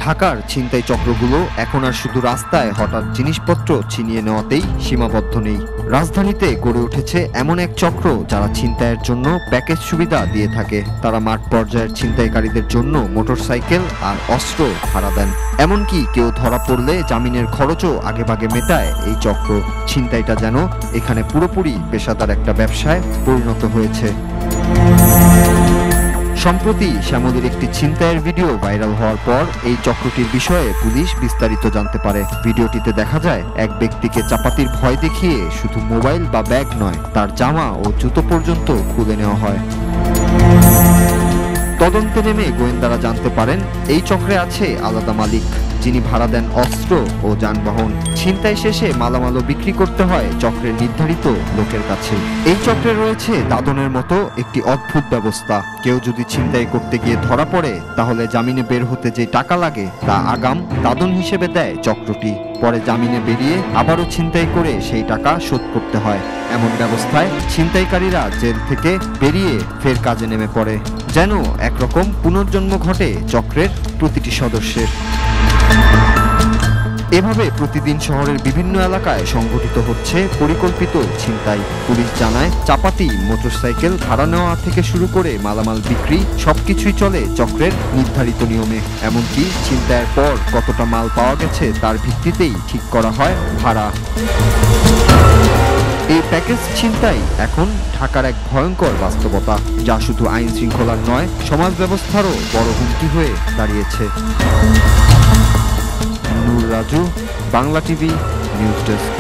ঢাকার ছিনতাই চক্রগুলো এখন আর শুধু রাস্তায় হঠাৎ জিনিসপত্র ছিনিয়ে নেওয়াতেই সীমাবদ্ধ নেই। রাজধানীতে গড়ে উঠেছে এমন এক চক্র যারা ছিনতাইয়ের জন্য প্যাকেজ সুবিধা দিয়ে থাকে। তারা মাঠ পর্যায়ের ছিনতাইকারীদের জন্য মোটরসাইকেল আর অস্ত্র ভাড়া দেন। এমনকি কেউ ধরা পড়লে জামিনের খরচও আগেভাগে মেটায় এই চক্র। ছিনতাইটা যেন এখানে পুরোপুরি পেশাদার একটা ব্যবসায় পরিণত হয়েছে। সম্প্রতি শ্যামলীর একটি ছিনতাইয়ের ভিডিও ভাইরাল হওয়ার পর এই চক্রটির বিষয়ে পুলিশ বিস্তারিত জানতে পারে। ভিডিওটিতে দেখা যায় এক ব্যক্তিকে চাপাতির ভয় দেখিয়ে শুধু মোবাইল বা ব্যাগ নয়, তার জামা ও জুতো পর্যন্ত খুলে নেওয়া হয়। তদন্তে নেমে গোয়েন্দারা জানতে পারেন এই চক্রে আছে আলাদা মালিক, যিনি ভাড়া দেন অস্ত্র ও যানবাহন। ছিনতাই শেষে মালামালও বিক্রি করতে হয় চক্রের নির্ধারিত লোকের কাছে। এই চক্রে রয়েছে দাদনের মতো একটি অদ্ভুত ব্যবস্থা। কেউ যদি ছিনতাই করতে গিয়ে ধরা পড়ে, তাহলে জামিনে বের হতে যে টাকা লাগে তা আগাম দাদন হিসেবে দেয় চক্রটি। পরে জামিনে বেরিয়ে আবারও ছিনতাই করে সেই টাকা শোধ করতে হয়। এমন ব্যবস্থায় ছিনতাইকারীরা জেল থেকে বেরিয়ে ফের কাজে নেমে পড়ে, যেন একরকম পুনর্জন্ম ঘটে চক্রের প্রতিটি সদস্যের। এভাবে প্রতিদিন শহরের বিভিন্ন এলাকায় সংঘটিত হচ্ছে পরিকল্পিত ছিনতাই। পুলিশ জানায়, চাপাতি, মোটরসাইকেল ভাড়া নেওয়া থেকে শুরু করে মালামাল বিক্রি সবকিছুই চলে চক্রের নির্ধারিত নিয়মে। এমনকি ছিনতাইয়ের পর কতটা মাল পাওয়া গেছে তার ভিত্তিতেই ঠিক করা হয় ভাড়া। এই প্যাকেজ ছিনতাই এখন ঢাকার এক ভয়ঙ্কর বাস্তবতা, যা শুধু আইন শৃঙ্খলার নয়, সমাজ ব্যবস্থারও বড় হুমকি হয়ে দাঁড়িয়েছে। Noor Raju, Bangla TV news desk.